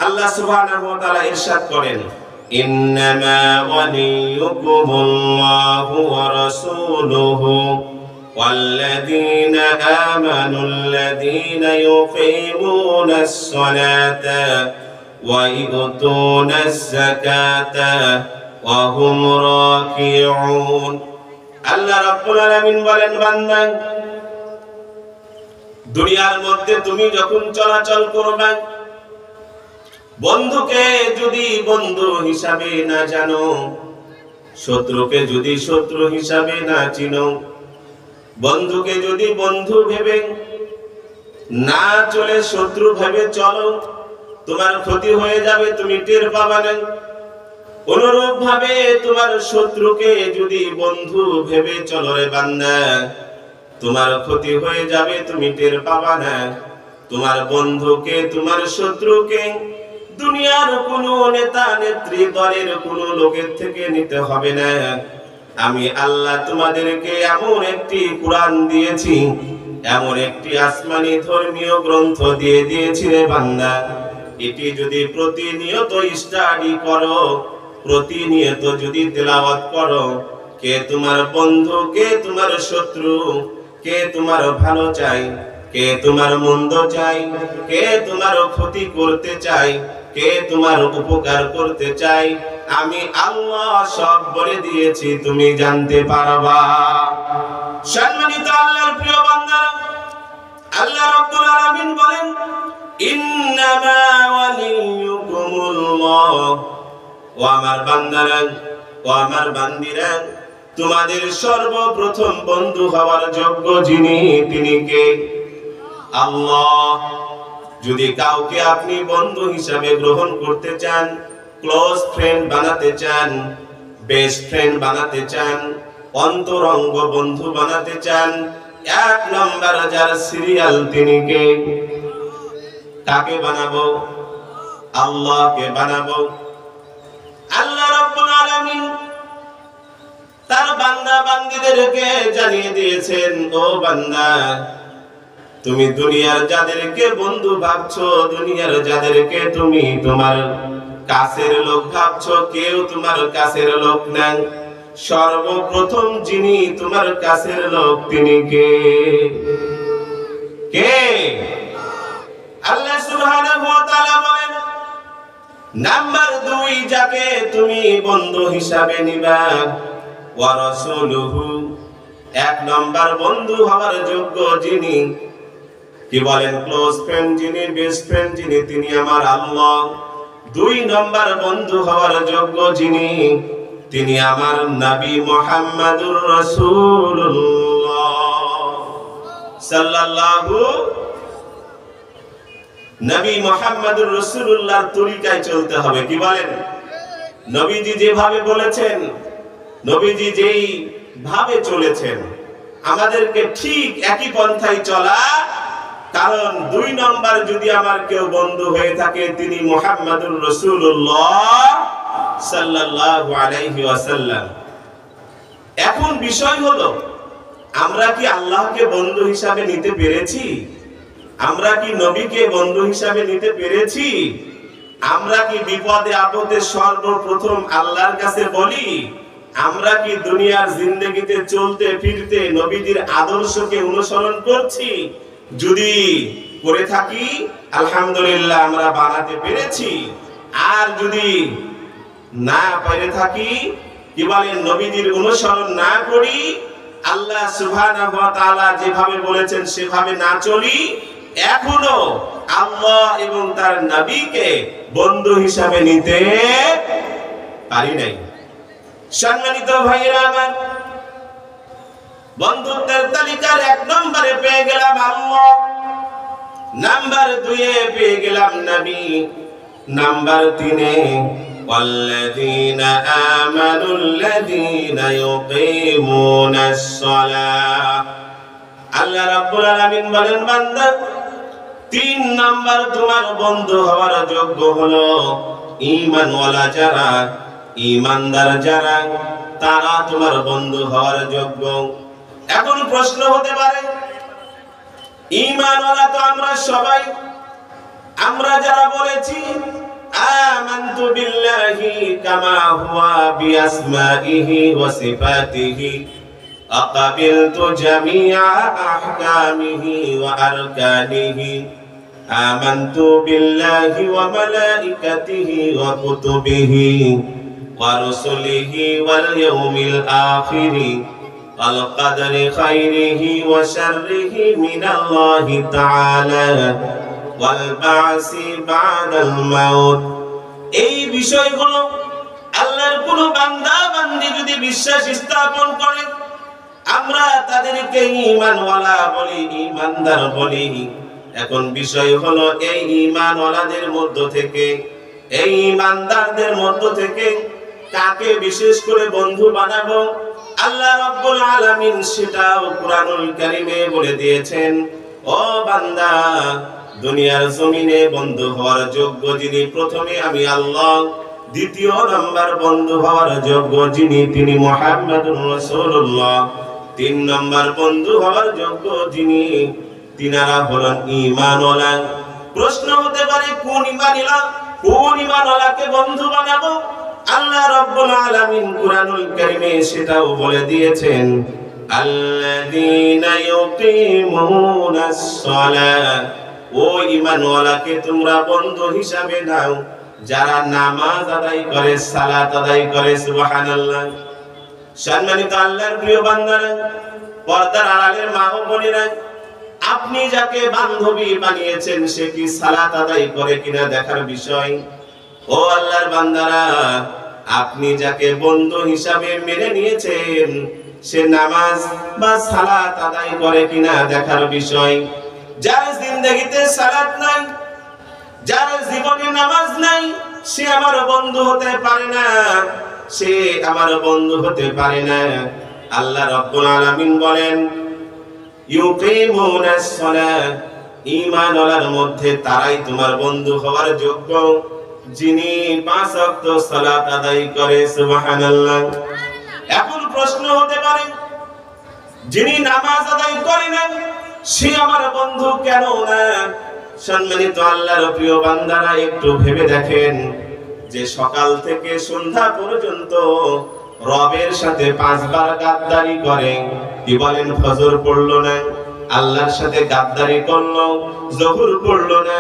আল্লাহ সুবহানাহু ওয়া তাআলা ইরশাদ করেন, ইন্নামা ওয়ালিয়ুকুমুল্লাহু ওয়া রাসূলুহু ওয়াল্লাযীনা আমানুল্লাযীনা ইউকিমুনাস সালাতা ওয়া ইউতুনাজ যাকাতা ওয়া হুম রাকিউন। আল্লাহ রাব্বুল আলামিন বলেন, বান্দা, দুনিয়ার মধ্যে তুমি যখন চলাচল করবে, বন্ধুকে যদি বন্ধু হিসাবে না জানো, শত্রুকে যদি শত্রু হিসাবে না চিনো, বন্ধুকে যদি বন্ধু ভেবে না চলে শত্রু ভেবে চলো, তোমার ক্ষতি হয়ে যাবে, তুমি টের পাবে না। অনুরূপ ভাবে তোমার শত্রুকে যদি বন্ধু ভেবে চলো রে বান্দা, তোমার ক্ষতি হয়ে যাবে, তুমি টের পাবা না। তোমার বন্ধুকে তোমার শত্রুকে দুনিয়ার কোনো নেতা নেত্রী দলের কোনো লোকের থেকে নিতে হবে না। আমি আল্লাহ তোমাদেরকে এমন একটি কোরআন দিয়েছি, এমন একটি আসমানি ধর্মীয় গ্রন্থ দিয়ে দিয়েছি রে বান্দা, এটি যদি প্রতিনিয়ত স্টাডি করো, প্রতিনিয়ত যদি তেলাওয়াত করো, কে তোমার বন্ধু, কে তোমার শত্রু, কে তোমার ভালো চাই, কে তোমার মন্দ চাই, কে তোমার ক্ষতি করতে চাই, কে তোমার উপকার করতে চাই, আমি আল্লাহ সব বলে দিয়েছি, তুমি জানতে পারবা। সম্মানিত আল্লাহর প্রিয় বান্দারা, আল্লাহ রাব্বুল আলামিন বলেন, ইন্নামা ওয়ালিয়ুকুমুল্লাহ, ও আমার বান্দারা, ও আমার বান্দিরা, তোমাদের সর্বপ্রথম বন্ধু হওয়ার যোগ্য যিনি, তিনি কে? আল্লাহ। যদি কাউকে আপনি বন্ধু হিসাবে গ্রহণ করতে চান, ক্লোজ ফ্রেন্ড বানাতে চান, বেস্ট ফ্রেন্ড বানাতে চান, অন্তরঙ্গ বন্ধু বানাতে চান, এক নম্বর যার সিরিয়াল তিনি কে? কাকে বানাবো? আল্লাহকে বানাবো। আল্লাহ রাব্বুল আলামিন তার বান্দা বান্দীদেরকে জানিয়ে দিয়েছেন, ও বান্দা, তুমি দুনিয়ার যাদেরকে বন্ধু ভাবছো, দুনিয়ার যাদেরকে তুমি তোমার কাছের লোক ভাবছো, কেউ তোমার কাছের লোক না। সর্বপ্রথম যিনি তোমার কাছের লোক, তিনি কে? কে? আল্লাহ সুবহানাহু ওয়া তাআলা বলেন, নাম্বার 2 যাকে তুমি বন্ধু হিসাবে নিবা, ওয়া রাসূলুহু, এক নম্বর বন্ধু হওয়ার যোগ্য যিনি, কি বলেন? ক্লোজ ফ্রেন্ড যিনি, বেস্ট ফ্রেন্ড যিনি, তিনি আমার আল্লাহ। 2 নম্বর বন্ধু হওয়ার যোগ্য যিনি, তিনি আমার নবী মুহাম্মদুর রাসূলুল্লাহ সাল্লাল্লাহু, নবী মুহাম্মদুর রাসূলুল্লাহর তরিকায় চলতে হবে। কি বলেন? নবীজি যেভাবে বলেছেন, নবীজি যেই ভাবে চলেছেন, আমাদেরকে ঠিক একই পন্থায় চলা। কারণ 2 নম্বর যদি আমার কেউ বন্ধু হয়ে থাকে, তিনি মুহাম্মদুর রাসূলুল্লাহ সাল্লাল্লাহু আলাইহি ওয়াসাল্লাম। এখন বিষয় হলো, আমরা কি আল্লাহকে বন্ধু হিসাবে নিতে পেরেছি? আমরা কি নবীকে বন্ধু হিসাবে নিতে পেরেছি? আমরা কি বিপদে আপদে সর্বপ্রথম আল্লাহর কাছে বলি? আমরা কি দুনিয়ার জিন্দেগিতে চলতে ফিরতে নবীজির আদর্শকে অনুসরণ করছি? যদি করে থাকি, আলহামদুলিল্লাহ, আমরা বানাতে পেরেছি। আর যদি না পেরে থাকি, কি বলেন, নবীজির অনুসরণ না করি, আল্লাহ সুবহানাহু ওয়া তাআলা যেভাবে বলেছেন সেভাবে না চলি, এখনো আল্লাহ এবং তার নবীকে বন্ধু হিসাবে নিতে পারি নাই। সম্মানিত ভাইরা আমার, বন্ধুত্বের তালিকার 1 নম্বরে পেয়ে গেলাম আল্লাহ, নাম্বার 2 এ পেয়ে গেলাম নবী, নাম্বার 3 এ ওয়াল্লাযীনা আমানুল্লাযীনা ইউকিমুনাস সালাহ। আল্লাহ রাব্বুল আলামিন বলেন, বান্দা, 3 নাম্বার তোমার বন্ধু হওয়ার যোগ্য হলো ঈমানওয়ালা যারা, ঈমানদার যারা, তারা তোমার বন্ধু হওয়ার যোগ্য। এখন প্রশ্ন হতে পারে, ঈমানওয়ালা তো আমরা সবাই, আমরা যারা বলেছি আমানতু বিল্লাহি কামা হুয়া বিআসমাইহি ওয়া সিফাতিহি আকাবিলতু জামিআ আহকামিহি ওয়া আরকানিহি আমানতু বিল্লাহি ওয়া মালাইকাতিহি ওয়া কুতুবিহি ওয়া রুসুলিহি ওয়াল ইয়াউমিল আখিরি ওয়াল কদরি খাইরিহি ওয়া শাররিহি মিনাল্লাহি তাআলা ওয়াল বা'সি বা'দাল মাউত। এই বিষয়গুলো আল্লাহর কোন বান্দা বান্দি যদি বিশ্বাস স্থাপন করে, আমরা তাদেরকে ঈমানওয়ালা বলি, ঈমানদার বলি। এখন বিষয় হলো এই ঈমানওয়ালাদের মধ্য থেকে, এই ঈমানদারদের মধ্য থেকে কাকে বিশেষ করে বন্ধু বানাবো, আল্লাহ রাব্বুল আলামিন সেটাও কুরআনুল কারীমে বলে দিয়েছেন। ও বান্দা, দুনিয়ার জমিনে বন্ধু হওয়ার যোগ্য যিনি, প্রথমে আমি আল্লাহ, দ্বিতীয় নাম্বার বন্ধু হওয়ার যোগ্য যিনি, তিনি মুহাম্মাদুর রাসূলুল্লাহ, তিন নাম্বার বন্ধু হওয়ার যোগ্য যিনি, তিনারা হলেন ঈমানওয়ালা। প্রশ্ন হতে পারে কোন ঈমানওয়ালাকে বন্ধু বানাবো? আল্লাহ রাব্বুল আলামিন কুরআনুল কারীমে সেটাও বলে দিয়েছেন, আল্লাযীনা ইউকিমুনাস সালাহ। ও ঈমানওয়ালাকে তোমরা বন্ধু হিসাবে নাও যারা নামাজ আদায় করে, সালাত আদায় করে। সুবহানাল্লাহ। সম্মানিত আল্লাহর প্রিয় বান্দারা, পর্দার আড়ালের মা ও বোনেরা, আপনি যাকে বান্ধবী বানিয়েছেন সে কি সালাত আদায় করে কিনা দেখার বিষয়। ও আল্লাহর বান্দারা, আপনি যাকে বন্ধু হিসাবে মেনে নিয়েছেন সে নামাজ বা সালাত আদায় করে কিনা দেখার বিষয়। যার জিন্দেগিতে সালাত নাই, যার জীবনে নামাজ নাই, সে আমার বন্ধু হতে পারে না, সে আমার বন্ধু হতে পারে না। আল্লাহ রাব্বুল আলামিন বলেন, ইউকিমুনাস সালাহ, ঈমানওয়ালার মধ্যে তারাই তোমার বন্ধু হওয়ার যোগ্য যিনি 5 ওয়াক্ত সালাত আদায় করে। সুবহানাল্লাহ। এখন প্রশ্ন হতে পারে, যিনি নামাজ আদায় করে না সে আমার বন্ধু কেন না? সম্মানিত আল্লাহর প্রিয় বান্দারা, একটু ভেবে দেখেন যে সকাল থেকে সন্ধ্যা পর্যন্ত রবের সাথে 5 বার গাদ্দারি করে। কি বলেন? ফজর পড়লো না, আল্লাহর সাথে গাদ্দারি করলো। যোহর পড়লো না,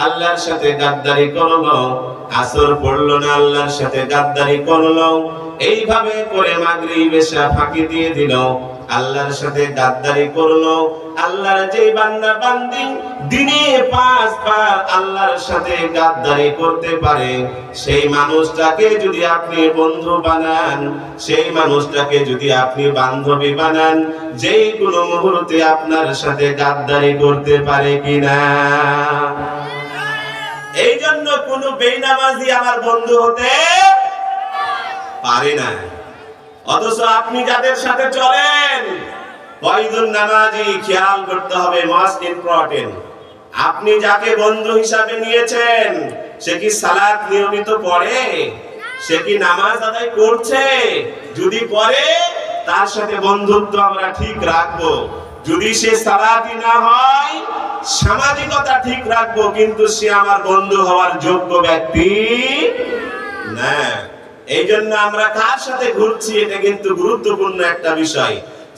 আল্লাহর সাথে গাদ্দারি করলো। আসর পড়লো না, আল্লাহর সাথে গাদ্দারি করলো। এইভাবে করে মাগরিব এশা ফাঁকি দিয়ে দিল, আল্লাহর সাথে গাদ্দারি করলো। আল্লাহর যে বান্দা বান্দি দিনে 5 বার আল্লাহর সাথে গাদ্দারি করতে পারে, সেই মানুষটাকে যদি আপনি বন্ধু বানান, সেই মানুষটাকে যদি আপনি বান্ধবী বানান, যেই কোনো মুহূর্তে আপনার সাথে গাদ্দারি করতে পারে কিনা? এই জন্য কোনো বেনামাজি আমার বন্ধু হতে পারে না। অথচ আপনি যাদের সাথে চলেন, কয়জন নামাজি, খেয়াল করতে হবে, মোস্ট ইম্পর্টেন্ট। আপনি যাকে বন্ধু হিসাবে নিয়েছেন সে কি সালাত নিয়মিত পড়ে? সে কি নামাজ আদায় করছে? যদি করে, তার সাথে বন্ধুত্ব আমরা ঠিক রাখবো। যদি সে সালাতি না হয়, সামাজিকতা ঠিক রাখবো, কিন্তু সে আমার বন্ধু হওয়ার যোগ্য ব্যক্তি না। এই জন্য আমরা কার সাথে ঘুরছি এটা কিন্তু গুরুত্বপূর্ণ একটা বিষয়।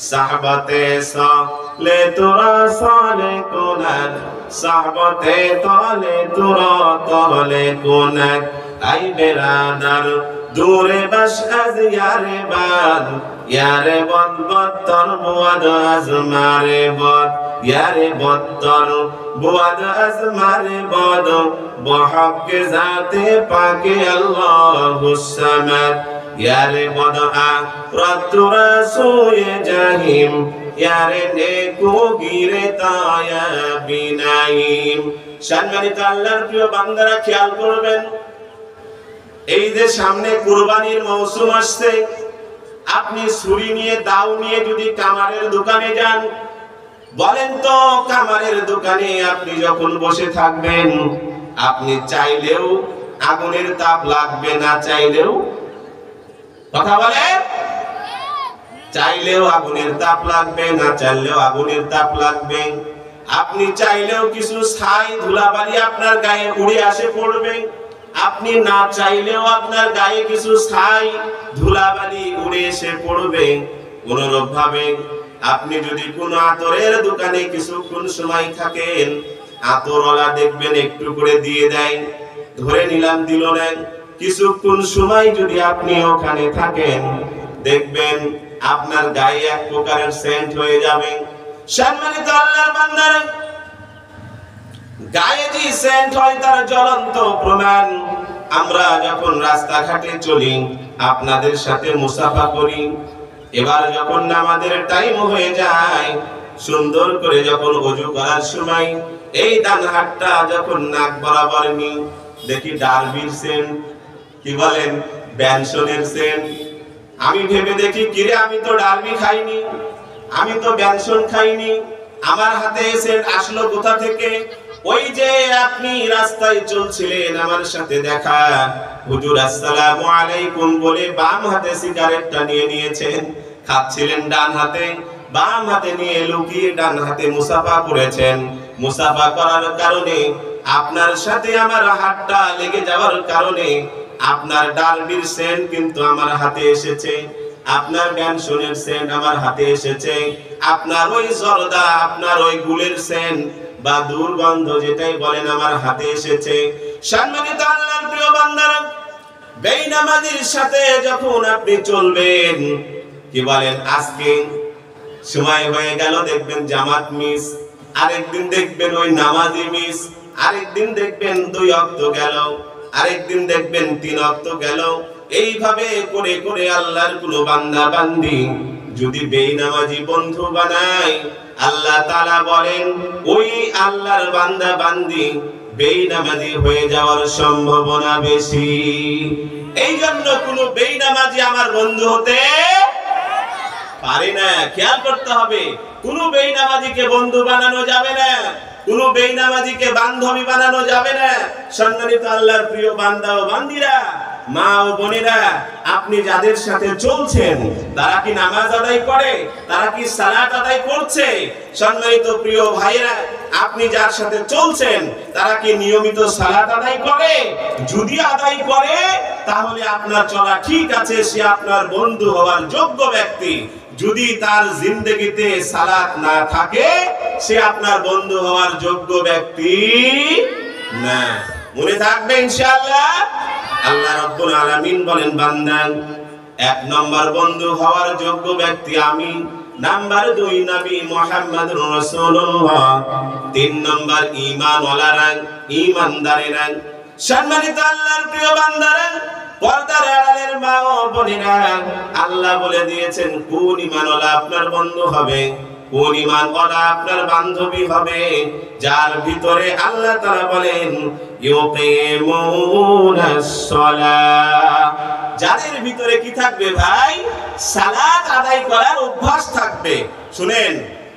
সাহবতে সালে তোরা সালে কোনার, সাহবতে তলে তোরা তলে কোনার, আই বেরাদার দূরে বাস আজ ইয়ারে বাদ, ইয়ারে বদ বত্তর বুয়াদ আজমারে বদ, ইয়ারে বত্তর বুয়াদ আজমারে বদ, বহকে জাতে পাকে আল্লাহুস সামাদ, ইয়ারে বদ আখরাতুরা সুয়ে জাহিম, ইয়ারে নেকো গিরে তায়া বিনাইম। সম্মানিত আল্লাহর প্রিয় বান্দারা, খেয়াল করবেন, এই যে সামনে কুরবানির মৌসুম আসছে, আপনি ছুরি নিয়ে, দাও নিয়ে যদি কামারের দোকানে যান, বলেন তো কামারের দোকানে আপনি যখন বসে থাকবেন, আপনি চাইলেও আগুনের তাপ লাগবে, না চাইলেও? কথা বলে, চাইলেও আগুনের তাপ লাগবে, না চাইলেও আগুনের তাপ লাগবে। আপনি চাইলেও কিছু ছাই ধুলাবালি আপনার গায়ে উড়ে আসে পড়বে, আপনি না চাইলেও আপনার গায়ে কিছু ছাই ধুলাবালি উড়ে এসে পড়বে। অনুরূপ ভাবে আপনি যদি কোনো আতরের দোকানে কিছুক্ষণ সময় থাকেন, আতরওয়ালা দেখবেন একটু করে দিয়ে দেয়, ধরে নিলাম দিল না, কিছুক্ষণ সময় যদি আপনি ওখানে থাকেন, দেখবেন আপনার গায়ে এক প্রকারের সেন্ট হয়ে যাবে। সম্মানিত আল্লাহর বান্দারা, গায়ে যে সেন্ট হয় তার জ্বলন্ত প্রমাণ। আমরা যখন রাস্তাঘাটে চলি, আপনাদের সাথে মুসাফা করি, এবার যখন নামাজের টাইম হয়ে যায়, সুন্দর করে যখন ওযু করার সময় এই ডান হাতটা যখন নাক বরাবর নিই, দেখি ডারবির সেন্ট, কি বলেন, ব্যানসনের সেন্ট। আমি ভেবে দেখি, কিরে আমি তো ডারবি খাইনি, আমি তো ব্যানসন খাইনি, আমার হাতে সেন্ট আসলো কোথা থেকে? ওই যে আপনি রাস্তায় চলছিলেন, আমার সাথে দেখা, হুজুর আসসালামু আলাইকুম বলে বাম হাতে সিগারেটটা নিয়ে নিয়েছেন, খাচ্ছিলেন ডান হাতে, বাম হাতে নিয়ে লুকিয়ে ডান হাতে মুসাফা করেছেন। মুসাফা করার কারণে আপনার সাথে আমার হাতটা লেগে যাওয়ার কারণে আপনার ডারবির সেন্ট কিন্তু আমার হাতে এসেছে, আপনার ব্যানসনের সেন্ট আমার হাতে এসেছে, আপনার ওই জর্দা, আপনার ওই গুলের সেন্ট বা দুর্গন্ধ যেটাই বলেন আমার হাতে এসেছে। সম্মানিত আল্লাহর প্রিয় বান্দারা, বেনামাজির সাথে যখন আপনি চলবেন, কি বলেন, আজকে সময় হয়ে গেল, দেখবেন জামাত মিস, আরেকদিন দেখবেন ওই নামাজি মিস, আরেকদিন দেখবেন 2 ওয়াক্ত গেল, আরেকদিন দেখবেন 3 ওয়াক্ত গেল। এইভাবে করে করে আল্লাহর কোনো বান্দা বান্দি যদি বেনামাজি বন্ধু বানায়, আল্লাহ তাআলা বলেন ওই আল্লাহর বান্দা বান্দি বেনামাজি হয়ে যাওয়ার সম্ভাবনা বেশি। এই জন্য কোনো বেনামাজি আমার বন্ধু হতে পারে না। খেয়াল করতে হবে, কোনো বেনামাজিকে বন্ধু বানানো যাবে না, কোনো বেনামাজিকে বান্ধবী বানানো যাবে না। সম্মানিত আল্লাহর প্রিয় বান্দা ও বান্দিরা, মা ও বোনেরা, আপনি যাদের সাথে চলছেন তারা কি নামাজ আদায় করে? তারা কি সালাত আদায় করছে? সম্মানিত প্রিয় ভাইরা, আপনি যার সাথে চলছেন তারা কি নিয়মিত সালাত আদায় করে? যদি আদায় করে তাহলে আপনার চলা ঠিক আছে, সে আপনার বন্ধু হওয়ার যোগ্য ব্যক্তি। যদি তার জিন্দেগিতে সালাত না থাকে, সে আপনার বন্ধু হওয়ার যোগ্য ব্যক্তি না। মনে থাকবে ইনশাআল্লাহ। আল্লাহ রাব্বুল আলামিন বলেন, বান্দা, 1 নম্বর বন্ধু হওয়ার যোগ্য ব্যক্তি আমি, নাম্বার 2 নবী মুহাম্মদুর রাসূলুল্লাহ, 3 নম্বর ঈমানওয়ালারা, ঈমানদারেরা। সম্মানিত আল্লাহর প্রিয় বান্দারা, পর্দার আড়ালের মা ও বোনেরা, আল্লাহ বলে দিয়েছেন কোন ঈমানওয়ালা আপনার বন্ধু হবে, কোন ঈমানওয়ালা আপনার বান্ধবী হবে, যার ভিতরে আল্লাহ তাআলা বলেন ইউকিমুনাস সালাহ, যাদের ভিতরে কি থাকবে ভাই? সালাত আদায় করার অভ্যাস থাকবে। শুনেন,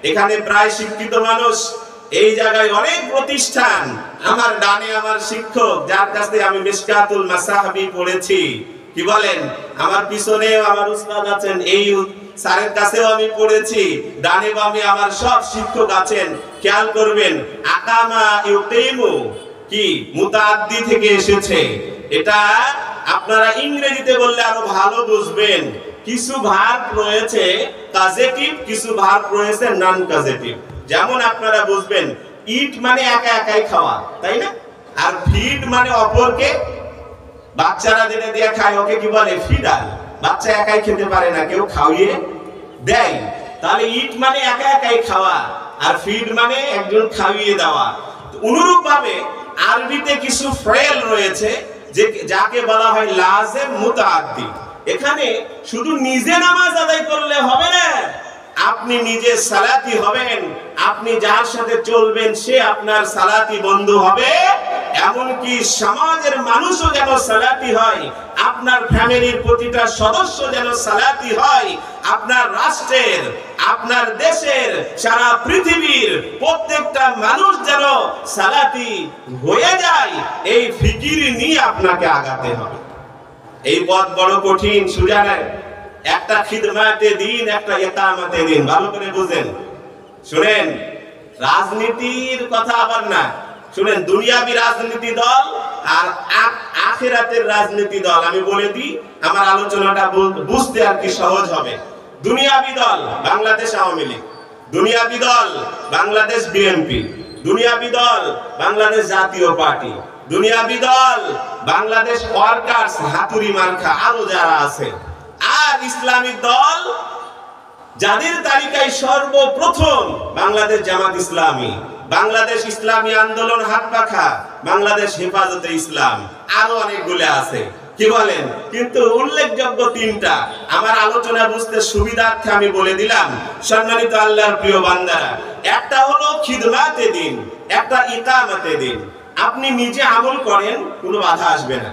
এখানে প্রায় শিক্ষিত মানুষ, এই জায়গায় অনেক প্রতিষ্ঠান, আমার ডানে আমার শিক্ষক যার কাছে আমি মিশকাতুল মাসাহাবি পড়েছি, কি বলেন, আমার পিছনেও আমার উস্তাদ আছেন, এই স্যারের কাছেও আমি পড়েছি, ডানে বামে আমার সব শিক্ষক আছেন। খেয়াল করবেন, আকামা ইউকিমু কি মুতাআদ্দি থেকে এসেছে। এটা আপনারা ইংরেজিতে বললে আরো ভালো বুঝবেন। কিছু ভার্ব রয়েছে কাজেটিভ, কিছু ভার্ব রয়েছে নন কাজেটিভ। যেমন আপনারা বুঝবেন, ইট মানে একা একাই খাওয়া, তাই না? আর ফিড মানে অপরকে, বাচ্চারা যেটা দিয়ে খায় ওকে কি বলে? ফিডার। বাচ্চা একাই খেতে পারে না, কেউ খাওয়িয়ে দেয়। তাহলে ইট মানে একা একাই খাওয়া, আর ফিড মানে একজন খাওয়িয়ে দেওয়া। অনুরূপ ভাবে আরবিতে কিছু ফেল রয়েছে যাকে বলা হয় লাজেম মুতাআদ্দি। এখানে শুধু নিজে নামাজ আদায় করলে হবে না, আপনি নিজে সালাতি হবেন, আপনি যার সাথে চলবেন সে আপনার সালাতি বন্ধু হবে, এমনকি সমাজের মানুষও যেন সালাতি হয়, আপনার ফ্যামিলির প্রতিটা সদস্য যেন সালাতি হয়, আপনার রাষ্ট্রের, আপনার দেশের, সারা পৃথিবীর প্রত্যেকটা মানুষ যেন সালাতি হয়ে যায়, এই ফিকির নিয়ে আপনাকে আগাতে হবে। এই পথ বড় কঠিন, সোজা নয়। একটা খিদমাতে দিন, একটা ইকামাতে দিন, ভালো করে বুঝেন। শুনেন, রাজনীতির কথা আবার না, শুনেন, দুনিয়াবি রাজনীতি দল আর আখিরাতের রাজনীতি দল। আমি বলে দিই, আমার আলোচনাটা বুঝতে আর কি সহজ হবে। দুনিয়াবি দল বাংলাদেশ আওয়ামী লীগ, দুনিয়াবি দল বাংলাদেশ বিএনপি, দুনিয়াবি দল বাংলাদেশ জাতীয় পার্টি, দুনিয়াবি দল বাংলাদেশ ওয়ার্কার্স হাতুড়ি মার্কা, আরো যারা আছে। আর ইসলামিক দল যাদের তালিকায় সর্বপ্রথম বাংলাদেশ জামাত ইসলামী, বাংলাদেশ ইসলামী আন্দোলন হাত পাখা, বাংলাদেশ হেফাজতে ইসলাম, আরো অনেকগুলো আছে। কি বলেন? কিন্তু উল্লেখযোগ্য তিনটা। আমার আলোচনা বুঝতে সুবিধার্থে আমি বলে দিলাম। সম্মানিত আল্লাহর প্রিয় বান্দারা, একটা হলো খিদমাতে দিন, একটা ইকামতে দিন। আপনি নিজে আমল করেন, কোনো বাধা আসবে না।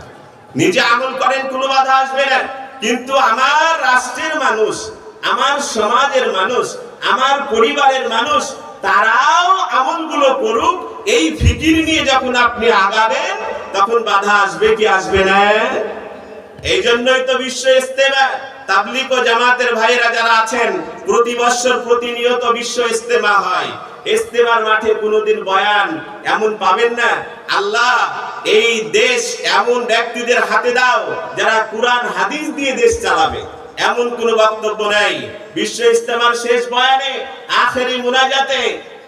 নিজে আমল করেন, কোনো বাধা আসবে না। কিন্তু আমার রাষ্ট্রের মানুষ, আমার সমাজের মানুষ, আমার পরিবারের মানুষ, তারাও আমলগুলো করুক, এই ফিকির নিয়ে যখন আপনি আগাবেন, তখন বাধা আসবে কি আসবে না? এই জন্যই তো বিশ্ব ইজতেমা, তাবলীগ ও জামাতের ভাইরা যারা আছেন, প্রতি বছর প্রতিনিয়ত বিশ্ব ইজতেমা হয়। ইজতেমার মাঠে কোনোদিন বয়ান এমন পাবেন না, আল্লাহ এই দেশ এমন ব্যক্তিদের হাতে দাও যারা কুরআন হাদিস দিয়ে দেশ চালাবে, এমন কোন বক্তব্য নাই। বিশ্ব ইজতেমার শেষ বয়ানে, আখেরি মুনাজাতে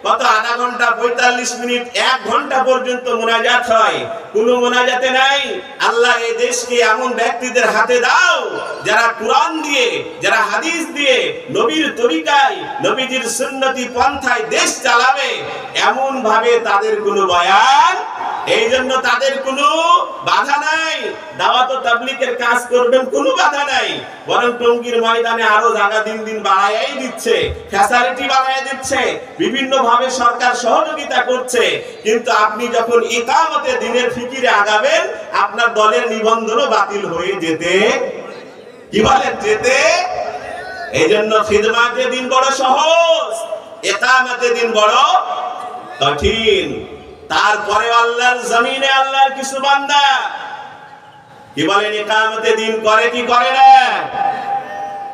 কত আধা ঘন্টা, 45 মিনিট, 1 ঘন্টা পর্যন্ত মুনাজাত হয়। কোন মুনাজাতে নাই আল্লাহ এই দেশকে এমন ব্যক্তিদের হাতে দাও যারা কুরআন দিয়ে, যারা হাদিস দিয়ে, নবীর তরিকায়, নবীজির সুন্নতি পন্থায় দেশ চালাবে, এমন ভাবে তাদের কোনো বয়ান। এই জন্য তাদের কোনো বাধা নাই। দাওয়াত ও তাবলীগের কাজ করবেন, কোনো বাধা নাই। বরং টঙ্গীর ময়দানে আরো জায়গা দিন দিন বাড়াই দিচ্ছে, ফ্যাসিলিটি বাড়াই দিচ্ছে, বিভিন্ন ভাবে সরকার সহযোগিতা করছে। কিন্তু আপনি যখন ইকামতে দিনের ফিকিরে আগাবেন, আপনার দলের নিবন্ধনও বাতিল হয়ে যেতে, কি বলেন, যেতে। এই জন্য খিদমাতে দিন বড় সহজ, ইকামতে দিন বড় কঠিন। তারপরে আল্লাহর জমিনে আল্লাহর কিছু বান্দা, কি বলেন, ইকামতে দিন করে কি করে না?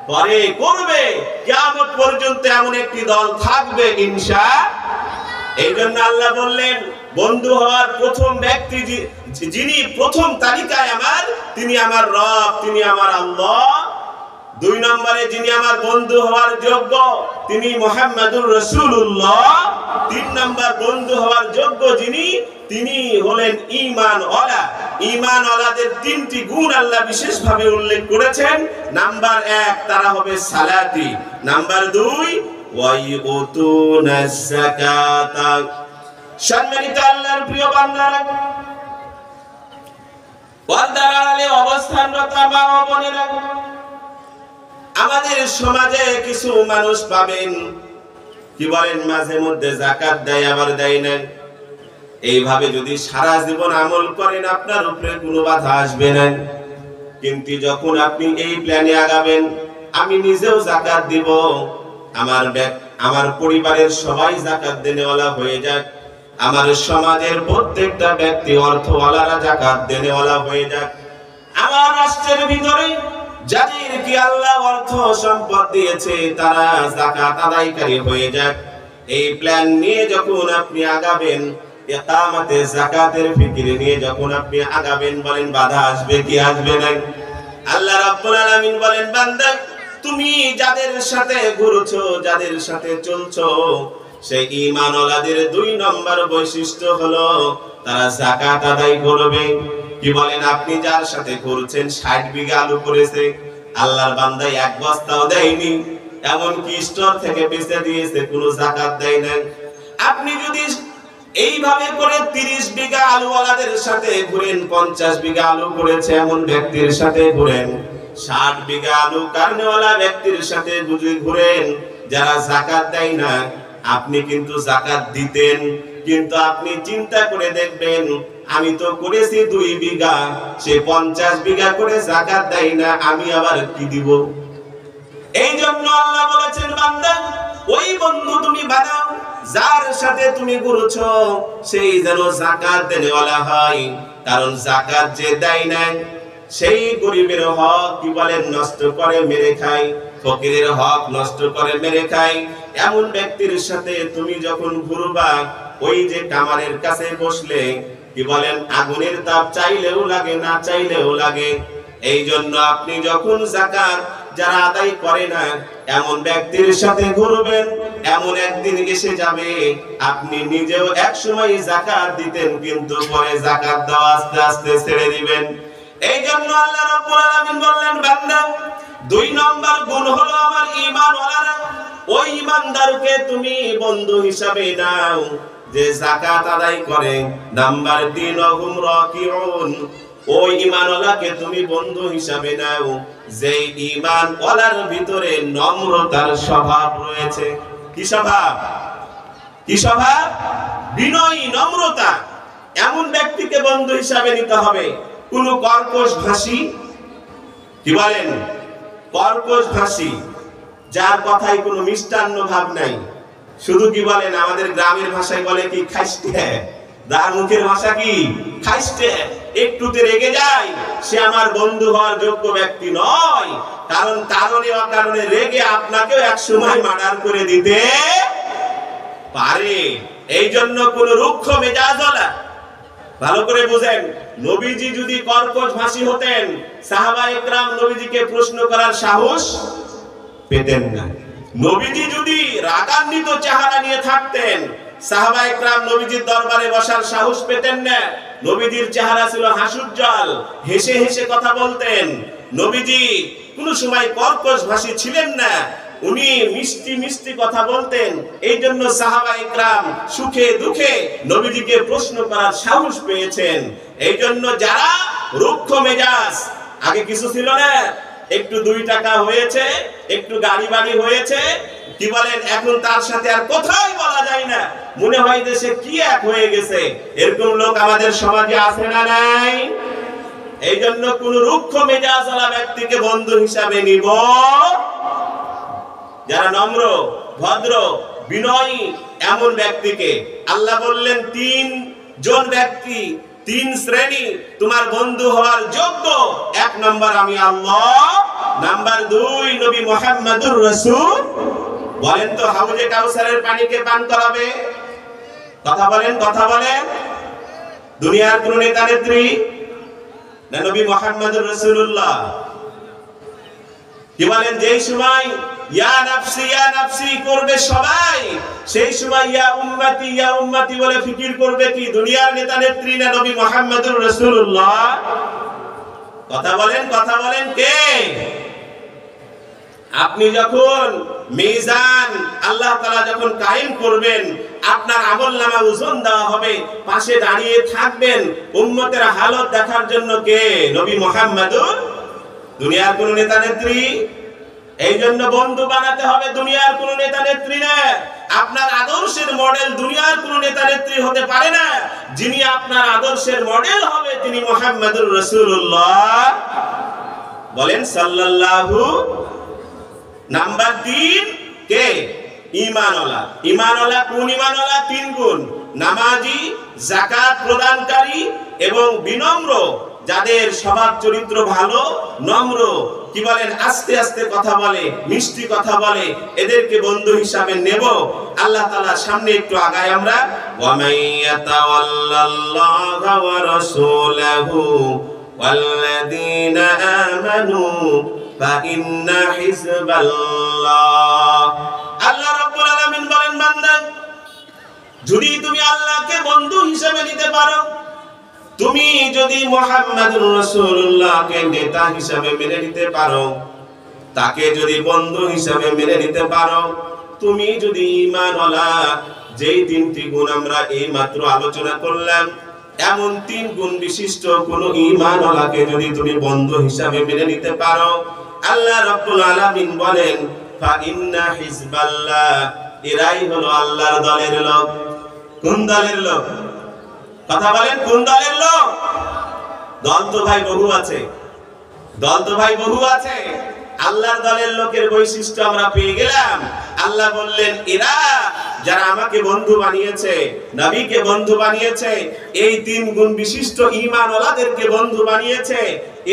করে, করবে। কিয়ামত পর্যন্ত এমন একটি দল থাকবে ইনশাআল্লাহ। এই জন্য আল্লাহ বললেন, বন্ধু হওয়ার প্রথম ব্যক্তি যিনি প্রথম তালিকায় আমার, তিনি আমার রব, তিনি আমার আল্লাহ। 2 নম্বরে যিনি আমার বন্ধু হওয়ার যোগ্য, তিনি মুহাম্মাদুর রাসূলুল্লাহ। 3 নম্বর বন্ধু হওয়ার যোগ্য যিনি, তিনি হলেন ঈমানওয়ালা। ঈমানওয়ালাদের 3টি গুণ আল্লাহ বিশেষভাবে উল্লেখ করেছেন। নাম্বার 1, তারা হবে সালাতি। নাম্বার 2, ওয়ায়ুতুনাজ যাকাতা। সম্মানিত আল্লাহর প্রিয় বান্দারা, পর্দার আড়ালে অবস্থানরত মা ও বোনেরা, আমাদের সমাজে কিছু মানুষ পাবেন, কি বলেন, মাঝে মধ্যে যাকাত দেয়, আবার দেয় না। এইভাবে যদি সারা জীবন আমল করেন, আপনার উপরে কোনো বাধা আসবে না। কিন্তু যখন আপনি এই প্ল্যানে আগাবেন, আমি নিজেও যাকাত দিব, আমার পরিবারের সবাই যাকাত দেনেওয়ালা হয়ে যাক, আমার সমাজের প্রত্যেকটা ব্যক্তি অর্থওয়ালারা যাকাত দেনেওয়ালা হয়ে যাক, আমার রাষ্ট্রের ভিতরে যাদেরকে আল্লাহ অর্থ সম্পদ দিয়েছে তারা যাকাত আদায়কারী হয়ে যাক। এই প্ল্যান নিয়ে যখন আপনি আগাবেন, ইকামতে যাকাতের ফিকির নিয়ে যখন আপনি আগাবেন, বলেন বাধা আসবে কি আসবে না? আল্লাহ রাব্বুল আলামিন বলেন, বান্দা তুমি যাদের সাথে ঘুরছো, যাদের সাথে চলছো, সেই ঈমানওয়ালাদের 2 নম্বর বৈশিষ্ট্য হলো তারা যাকাত আদায় করবে। কি বলেন, আপনি যার সাথে ঘুরছেন 60 বিঘা আলু করেছে, আল্লাহর বান্দা 1 বস্তাও দেয়নি, এমনকি স্টোর থেকে বেচে দিয়েছে, কোনো যাকাত দেয় না। আপনি যদি এইভাবে করে 30 বিঘা আলুওয়ালাদের সাথে ঘুরেন, 50 বিঘা আলু করেছে এমন ব্যক্তির সাথে ঘুরেন, 60 বিঘা আলু কারণেওয়ালা ব্যক্তির সাথে ঘুরেন, যারা যাকাত দেয় না, আপনি কিন্তু যাকাত দিতেন। কিন্তু আপনি চিন্তা করে দেখবেন, আমি তো করেছি 2 বিঘা, সে 50 বিঘা করে যাকাত দেয় না, আমি আবার কি দিব? এই জন্য আল্লাহ বলেছেন, বান্দা ওই বন্ধু তুমি বানাও, যার সাথে তুমি ঘুরছো সেই যেন যাকাত দেনেওয়ালা হয়। কারণ যাকাত যে দেয় না, সেই গরিবের হক, কি বলেন, নষ্ট করে মেরে খায়, ফকিরের হক নষ্ট করে মেরে খায়। এমন ব্যক্তির সাথে তুমি যখন ঘুরবা, ওই যে কামারের কাছে বসলে, কি বলেন আগুনের তাপ চাইলেও লাগে না চাইলেও লাগে। এই জন্য আপনি যখন যাকাত যারা আদায় করে না এমন ব্যক্তির সাথে ঘুরবেন, এমন একদিন এসে যাবে আপনি নিজেও এক সময় যাকাত দিতেন কিন্তু পরে যাকাত দেওয়া আস্তে আস্তে ছেড়ে দিবেন। এই জন্য আল্লাহ রাব্বুল আলামিন বললেন বান্দা 2 নম্বর গুণ হলো আমার ঈমানওয়ালারা, ওই ঈমানদারকে তুমি বন্ধু হিসাবে নাও যে যাকাত আদায় করে। নাম্বার 3 হুম রাকিউন, ওই ঈমানওয়ালাকে তুমি বন্ধু হিসাবে নাও যে ঈমানওয়ালার ভিতরে নম্রতার স্বভাব রয়েছে। কি স্বভাব? কি স্বভাব? বিনয়ী, নম্রতা। এমন ব্যক্তিকে বন্ধু হিসাবে নিতে হবে। কোন কর্কশ ভাষী, কি বলেন কর্কশ ভাষী, যার কথায় কোনো মিষ্টান্ন ভাব নাই, শুধু কি বলেন আমাদের গ্রামের ভাষায় বলে কি খাইস্টে, যার মুখের ভাষা কি খাইস্টে, একটুতে রেগে যায় সে আমার বন্ধু হওয়ার যোগ্য ব্যক্তি নয়। কারণ কারণে অকারণে রেগে আপনাকেও এক সময় মার্ডার করে দিতে পারে। এই জন্য কোন রুক্ষ মেজাজওয়ালা, ভালো করে বুঝেন, নবীজি যদি কর্কশ ভাষী হতেন সাহাবায়ে কেরাম নবীজিকে প্রশ্ন করার সাহস পেতেন না। নবীজি যদি রাগান্বিত চেহারা নিয়ে থাকতেন সাহাবায়ে কেরাম নবীজির দরবারে বসার সাহস পেতেন না। নবীজির চেহারা ছিল হাস্যোজ্জ্বল, হেসে হেসে কথা বলতেন। নবীজি কোন সময় কর্কশ ভাষী ছিলেন না, উনি মিষ্টি মিষ্টি কথা বলতেন। এই জন্য সাহাবায়ে কেরাম সুখে দুঃখে নবীজিকে প্রশ্ন করার সাহস পেয়েছেন। এই জন্য যারা রুক্ষ মেজাজ, আগে কিছু ছিল না, একটু 2 টাকা হয়েছে, একটু গাড়ি বাড়ি হয়েছে, কি বলেন এখন তার সাথে আর কথাই বলা যায় না, মনে হয় দেশে কি এক হয়ে গেছে। এরকম লোক আমাদের সমাজে আছে না নাই? এই জন্য কোন রুক্ষ মেজাজওয়ালা ব্যক্তিকে বন্ধু হিসাবে নিব। যারা নম্র, ভদ্র, বিনয়ী এমন ব্যক্তিকে আল্লাহ বললেন 3 জন ব্যক্তি, 3 শ্রেণী তোমার বন্ধু হওয়ার যোগ্য। 1 নম্বর আমি আল্লাহ, নাম্বার 2 নবী মুহাম্মদুর রাসূল। বলেন তো হাউজে কাউসারের পানিকে পান করাবে? কথা বলেন, কথা বলেন। দুনিয়ার কোন নেতা নেত্রী না নবী মুহাম্মদুর রাসূলুল্লাহ? কি বলেন যেই সময় ইয়া নাফসি করবে সবাই, সেই সময় ইয়া উম্মতি বলে ফিকির করবে কি দুনিয়ার নেতা নেত্রী না নবী মুহাম্মদুর রাসূলুল্লাহ? কথা বলেন, কথা বলেন। কে? আপনি যখন মিজান আল্লাহ তাআলা যখন কায়েম করবেন, আপনার আমলনামা ওজন দেওয়া হবে, পাশে দাঁড়িয়ে থাকবেন উম্মতের হালত দেখার জন্য কে? নবী মুহাম্মদুর। দুনিয়ার কোন নেতা নেত্রী? এই জন্য বন্ধু বানাতে হবে দুনিয়ার কোন নেতা নেত্রী না। আপনার আদর্শের মডেল দুনিয়ার কোন নেতা নেত্রী হতে পারে না। যিনি আপনার আদর্শের মডেল হবে তিনি মুহাম্মদুর রাসূলুল্লাহ। বলেন সাল্লাল্লাহু। নাম্বার 3 কে? ঈমানওয়ালা। ঈমানওয়ালা কোন ঈমানওয়ালা? 3 গুণ, নামাজি, যাকাত প্রদানকারী এবং বিনম্র। যাদের স্বভাব চরিত্র ভালো, নম্র, কি বলেন আস্তে আস্তে কথা বলে, মিষ্টি কথা বলে, এদেরকে বন্ধু হিসাবে নেব। আল্লাহ তাআলার সামনে একটু আগাই আমরা। ওয়া মাইয়াতাওয়াল্লাল্লাহা ওয়া রাসূলাহু ওয়াল্লাযীনা আমানু ফাইন্না হিজবাল্লাহ। আল্লাহ রাব্বুল আলামিন বলেন বান্দা যদি তুমি আল্লাহকে বন্ধু হিসাবে নিতে পারো, তুমি যদি মুহাম্মদুর রাসূলুল্লাহকে নেতা হিসাবে মেনে নিতে পারো, তাকে যদি বন্ধু হিসাবে মেনে নিতে পারো, তুমি যদি ঈমানওয়ালা, যেই 3টি গুণ আমরা এই মাত্র আলোচনা করলাম, এমন 3 গুণ বিশিষ্ট কোন ঈমানওয়ালাকে যদি তুমি বন্ধু হিসাবে মেনে নিতে পারো, আল্লাহ রাব্বুল আলামিন বলেন ফাইন্না হিজবাল্লাহ, এরাই হলো আল্লাহর দলের লোক। কোন দলের লোক? কথা বলেন, কোন দলের লোক? দল তো ভাই বহু আছে, দল তো ভাই বহু আছে। আল্লাহর দলের লোকের বৈশিষ্ট্য আমরা পেয়ে গেলাম। আল্লাহ বললেন এরা যারা আমাকে বন্ধু বানিয়েছে, নবীকে বন্ধু বানিয়েছে, এই 3 গুণ বিশিষ্ট ঈমানওয়ালাদেরকে বন্ধু বানিয়েছে,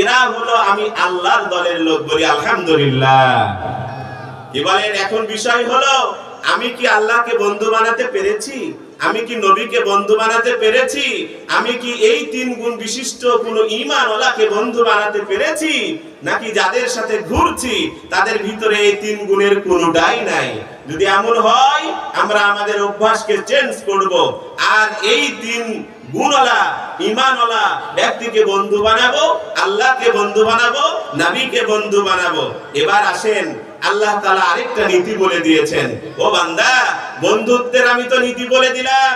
এরা হলো আমি আল্লাহর দলের লোক। বলি আলহামদুলিল্লাহ। কি বলেন? এখন বিষয় হলো আমি কি আল্লাহকে বন্ধু বানাতে পেরেছি? আমি কি নবীকে বন্ধু বানাতে পেরেছি? আমি কি এই 3 গুণ বিশিষ্ট কোন ঈমানওয়ালাকে বন্ধু বানাতে পেরেছি? নাকি যাদের সাথে ঘুরছি তাদের ভিতরে এই 3 গুণের কোনটাই নাই? যদি এমন হয় আমরা আমাদের অভ্যাসকে চেঞ্জ করব, আর এই 3 গুণওয়ালা ঈমানওয়ালা ব্যক্তিকে বন্ধু বানাবো, আল্লাহকে বন্ধু বানাবো, নবীকে বন্ধু বানাবো। এবার আসেন, আল্লাহ তাআলা আরেকটা নীতি বলে দিয়েছেন। ও বান্দা, বন্ধুত্বের আমি তো নীতি বলে দিলাম,